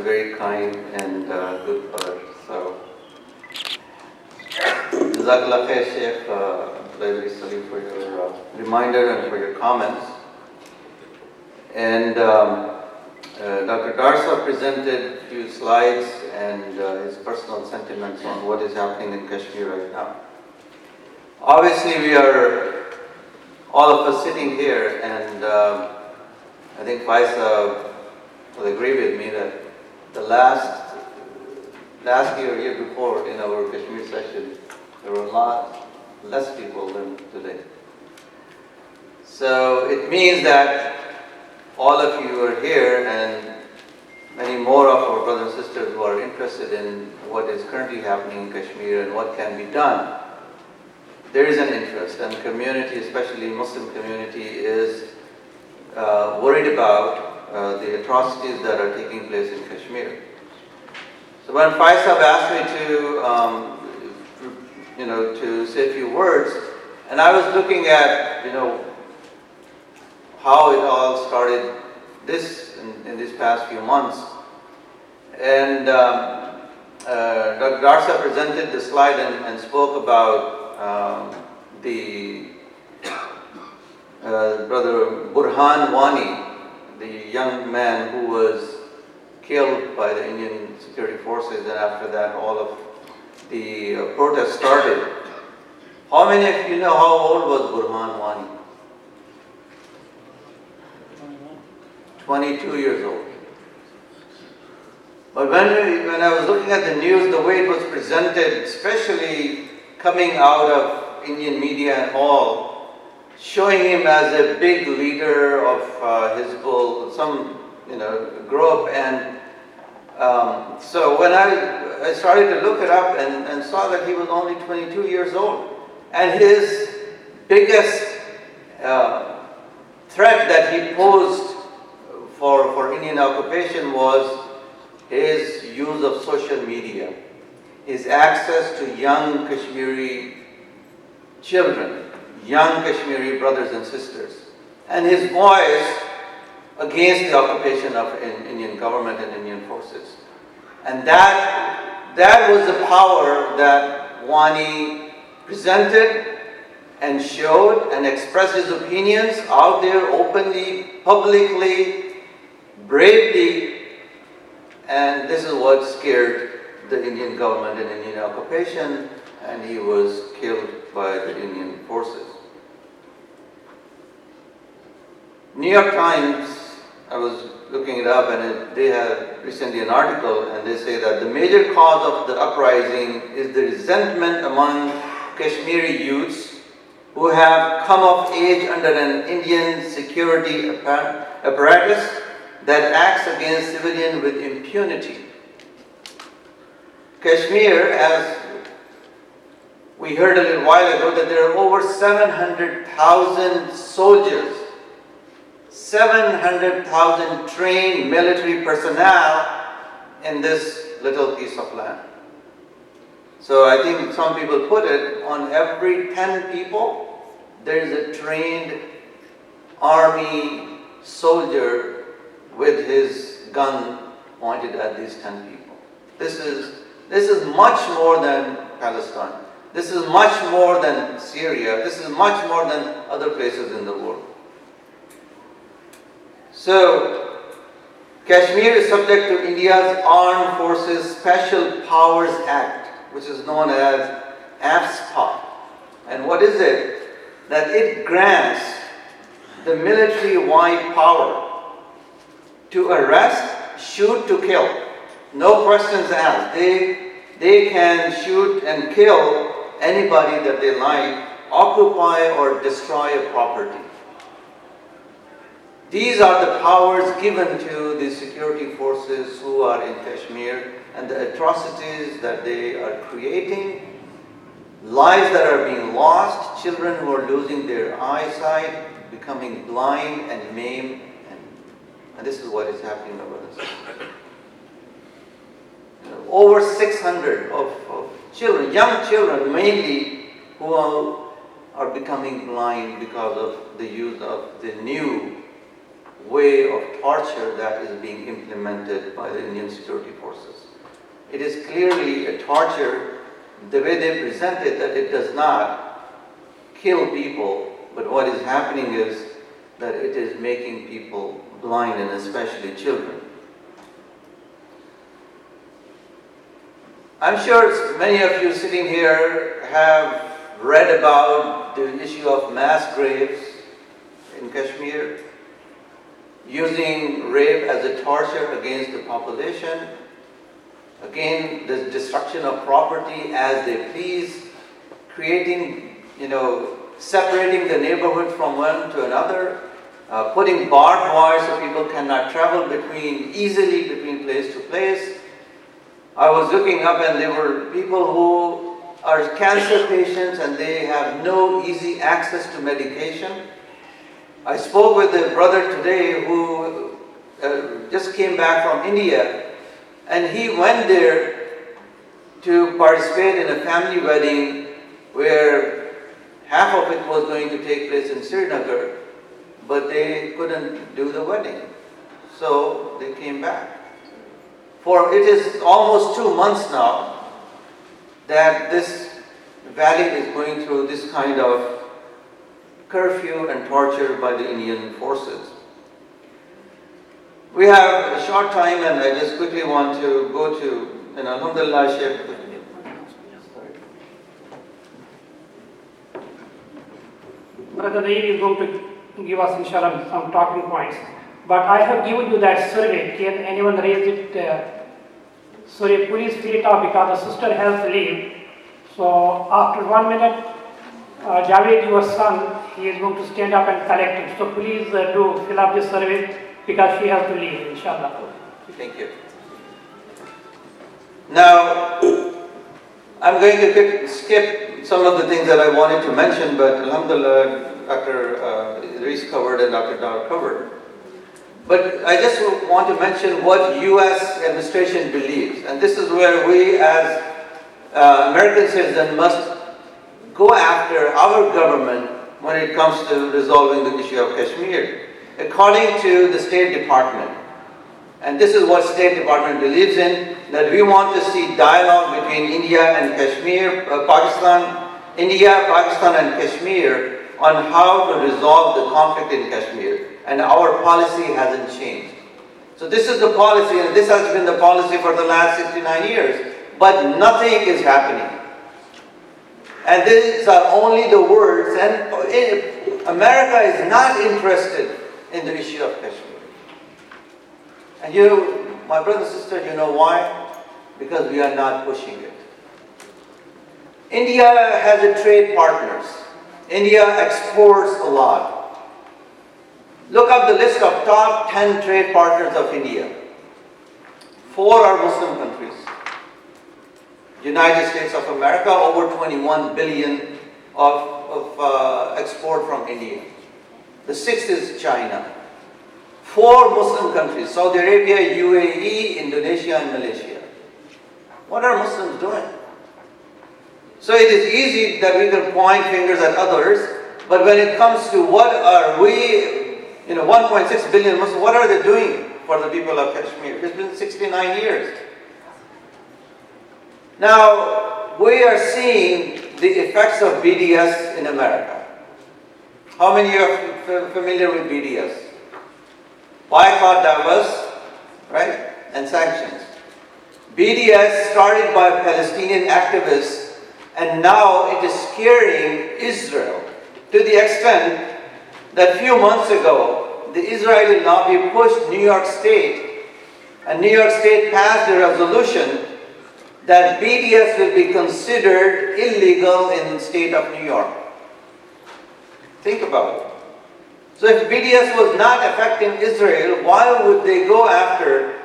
very kind and good for her. So, Jazakallah khair, Sheikh, very sorry for your reminder and for your comments. And Dr. Darsa presented a few slides and his personal sentiments on what is happening in Kashmir right now. Obviously, we are all of us sitting here, and I think Faisa will agree with me that the last year before in our Kashmir session, there were a lot less people than today. So it means that all of you are here, and many more of our brothers and sisters who are interested in what is currently happening in Kashmir and what can be done. There is an interest, and community, especially Muslim community, is worried about the atrocities that are taking place in Kashmir. So when Faisal asked me to say a few words, and I was looking at, how it all started in these past few months. And Dr. Darsa presented the slide and spoke about Brother Burhan Wani, the young man who was killed by the Indian security forces, and after that all of the protests started. How many of you know how old was Burhan Wani? 22 years old. But when I was looking at the news, the way it was presented, especially coming out of Indian media and all, showing him as a big leader of Hizbul, some group, and so when I started to look it up and saw that he was only 22 years old, and his biggest threat that he posed for Indian occupation was his use of social media, his access to young Kashmiri children, young Kashmiri brothers and sisters, and his voice against the occupation of Indian government and Indian forces. And that was the power that Wani presented and showed and expressed his opinions out there openly, publicly, bravely, and this is what scared the Indian government and Indian occupation, and he was killed by the Indian forces. New York Times, I was looking it up, and they had recently an article, and they say that the major cause of the uprising is the resentment among Kashmiri youths who have come of age under an Indian security apparatus that acts against civilians with impunity. Kashmir, as we heard a little while ago, that there are over 700,000 soldiers, 700,000 trained military personnel in this little piece of land. So I think some people put it, on every 10 people, there is a trained army soldier with his gun pointed at these 10 people. This is much more than Palestine. This is much more than Syria. This is much more than other places in the world. So, Kashmir is subject to India's Armed Forces Special Powers Act, which is known as AFSPA. And what is it? That it grants the military-wide power to arrest, shoot, to kill. No questions asked. They can shoot and kill anybody that they like, occupy or destroy a property. These are the powers given to the security forces who are in Kashmir, and the atrocities that they are creating, lives that are being lost, children who are losing their eyesight, becoming blind and maimed, and this is what is happening over this. Over 600 of children, young children mainly, who are becoming blind because of the use of the new way of torture that is being implemented by the Indian security forces. It is clearly a torture, the way they present it, that it does not kill people, but what is happening is that it is making people blind, and especially children. I'm sure many of you sitting here have read about the issue of mass graves in Kashmir, using rape as a torture against the population. Again, the destruction of property as they please, creating, separating the neighborhood from one to another, putting barbed wire so people cannot travel easily between place to place. I was looking up and there were people who are cancer patients and they have no easy access to medication. I spoke with a brother today who just came back from India, and he went there to participate in a family wedding where half of it was going to take place in Srinagar, but they couldn't do the wedding. So they came back. For it is almost 2 months now that this valley is going through this kind of curfew and torture by the Indian forces. We have a short time and I just quickly want to go to, Alhamdulillah, Sheikh. Brother Naeem is going to give us, inshallah, some talking points. But I have given you that survey. Can anyone raise it? Sorry, please fill it up because the sister has to leave. So after 1 minute, Javed, your son, he is going to stand up and collect it. So please do fill up this survey because she has to leave, inshallah. Thank you. Now, I'm going to skip some of the things that I wanted to mention, but alhamdulillah, Dr. Idris covered and Dr. Dar covered. But I just want to mention what U.S. administration believes, and this is where we as American citizens must go after our government when it comes to resolving the issue of Kashmir. According to the State Department, and this is what State Department believes in, that we want to see dialogue between India and Kashmir, India, Pakistan and Kashmir on how to resolve the conflict in Kashmir. And our policy hasn't changed. So this is the policy, and this has been the policy for the last 69 years, but nothing is happening. And these are only the words, and America is not interested in the issue of Kashmir. And my brother and sister, you know why? Because we are not pushing it. India has a trade partners. India exports a lot. Look up the list of top 10 trade partners of India. 4 are Muslim countries. United States of America, over 21 billion of export from India. The 6th is China. 4 Muslim countries, Saudi Arabia, UAE, Indonesia and Malaysia. What are Muslims doing? So it is easy that we can point fingers at others, but when it comes to what are we, 1.6 billion Muslims, what are they doing for the people of Kashmir? It's been 69 years. Now, we are seeing the effects of BDS in America. How many are familiar with BDS? Boycott, divest, right? And sanctions. BDS started by Palestinian activists, and now it is scaring Israel to the extent that a few months ago, the Israeli lobby pushed New York State, and New York State passed a resolution that BDS will be considered illegal in the state of New York. Think about it. So if BDS was not affecting Israel, why would they go after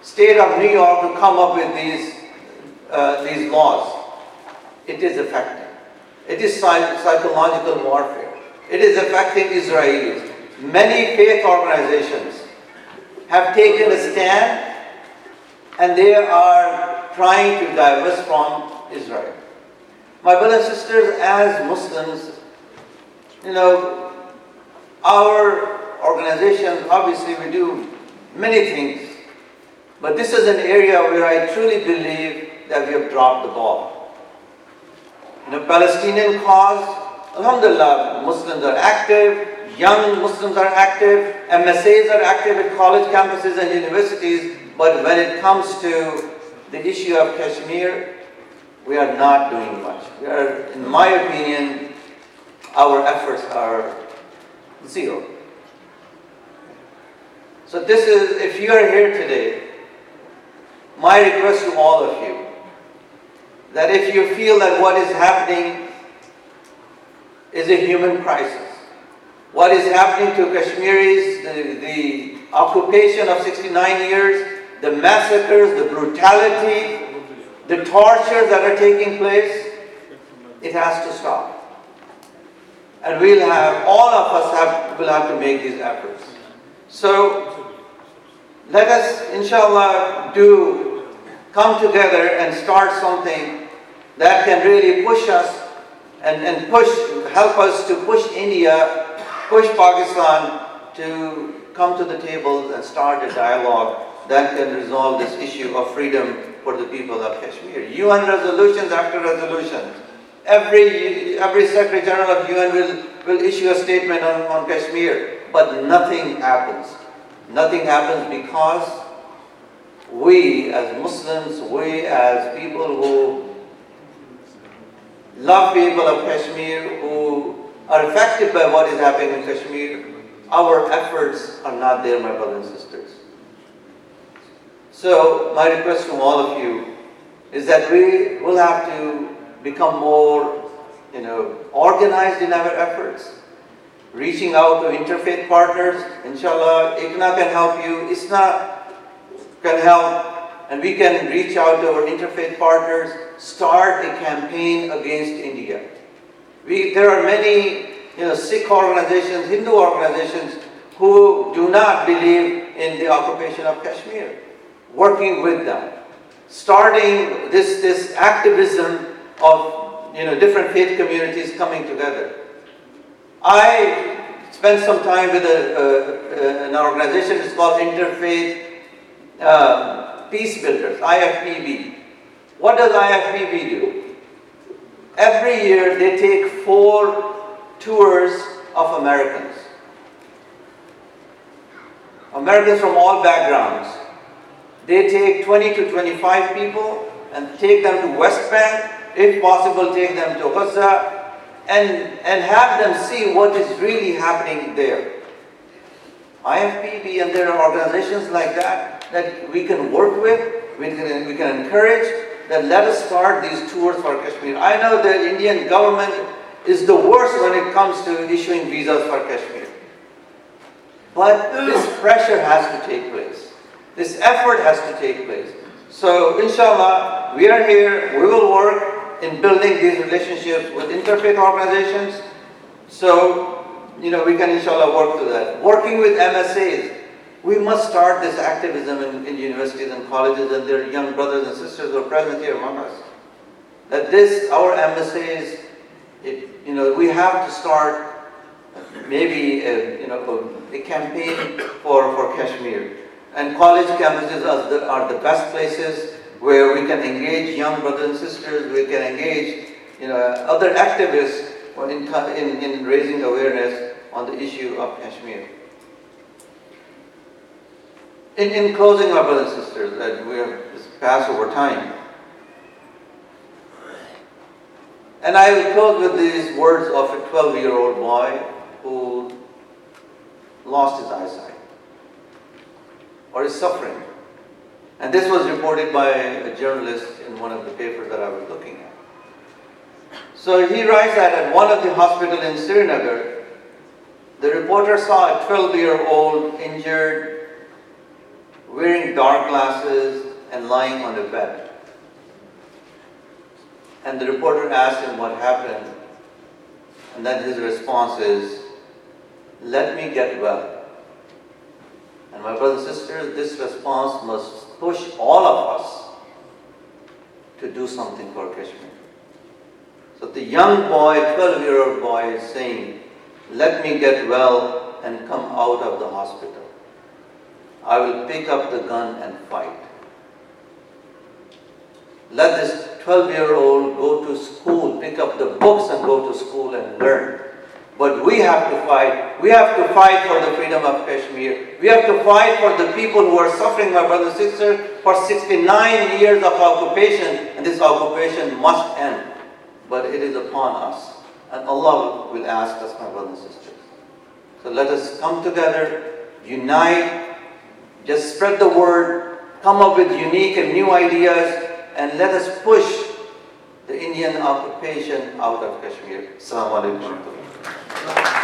state of New York to come up with these laws? It is affecting. It is psychological warfare. It is affecting Israelis. Many faith organizations have taken a stand and they are trying to divest from Israel. My brothers and sisters, as Muslims, our organizations, obviously we do many things, but this is an area where I truly believe that we have dropped the ball. In the Palestinian cause, alhamdulillah, Muslims are active, young Muslims are active, MSAs are active at college campuses and universities, but when it comes to the issue of Kashmir, we are not doing much. We are, in my opinion, our efforts are zero. So this is, if you are here today, my request to all of you, that if you feel that what is happening is a human crisis, what is happening to Kashmiris, the occupation of 69 years, the massacres, the brutality, the torture that are taking place, it has to stop. And we'll have, all of us will have to make these efforts. So let us, inshallah, come together and start something that can really push us and help us to push India, push Pakistan to come to the table and start a dialogue that can resolve this issue of freedom for the people of Kashmir. UN resolutions after resolutions. Every Secretary General of UN will issue a statement on Kashmir, but nothing happens. Nothing happens because we as Muslims, we as people who love people of Kashmir, who are affected by what is happening in Kashmir, our efforts are not there, my brothers and sisters. So my request to all of you is that we will have to become more, organized in our efforts, reaching out to interfaith partners. Inshallah, ISNA can help you, ISNA can help, and we can reach out to our interfaith partners, start a campaign against India. There are many Sikh organizations, Hindu organizations who do not believe in the occupation of Kashmir. Working with them, starting this activism of different faith communities coming together. I spent some time with an organization, it's called Interfaith Peace Builders, IFPB. What does IFPB do? Every year they take 4 tours of Americans from all backgrounds. They take 20 to 25 people and take them to West Bank, if possible take them to Gaza, and have them see what is really happening there. IFPB and there are organizations like that we can work with, we can encourage, that let us start these tours for Kashmir. I know the Indian government is the worst when it comes to issuing visas for Kashmir. But this pressure has to take place. This effort has to take place. So inshallah, we are here, we will work in building these relationships with interfaith organizations. So, we can inshallah work through that. Working with MSAs, we must start this activism in universities and colleges, and their young brothers and sisters who are present here among us. That our MSAs, we have to start maybe a campaign for Kashmir. And college campuses are the best places where we can engage young brothers and sisters, we can engage other activists in raising awareness on the issue of Kashmir. In closing, my brothers and sisters, that we have passed over time. And I will close with these words of a 12-year-old boy who lost his eyesight or is suffering. And this was reported by a journalist in one of the papers that I was looking at. So he writes that at one of the hospitals in Srinagar, the reporter saw a 12-year-old injured, wearing dark glasses and lying on a bed. And the reporter asked him what happened, and then his response is, "Let me get well." And my brothers and sisters, this response must push all of us to do something for Kashmir. So the young boy, 12-year-old boy is saying, "Let me get well up and come out of the hospital. I will pick up the gun and fight. Let this 12-year-old go to school, pick up the books and go to school and learn. But we have to fight. We have to fight for the freedom of Kashmir. We have to fight for the people who are suffering, my brothers and sisters, for 69 years of occupation, and this occupation must end. But it is upon us. And Allah will ask us, my brothers and sisters. So let us come together, unite, just spread the word, come up with unique and new ideas, and let us push the Indian occupation out of Kashmir. Assalamu alaikum.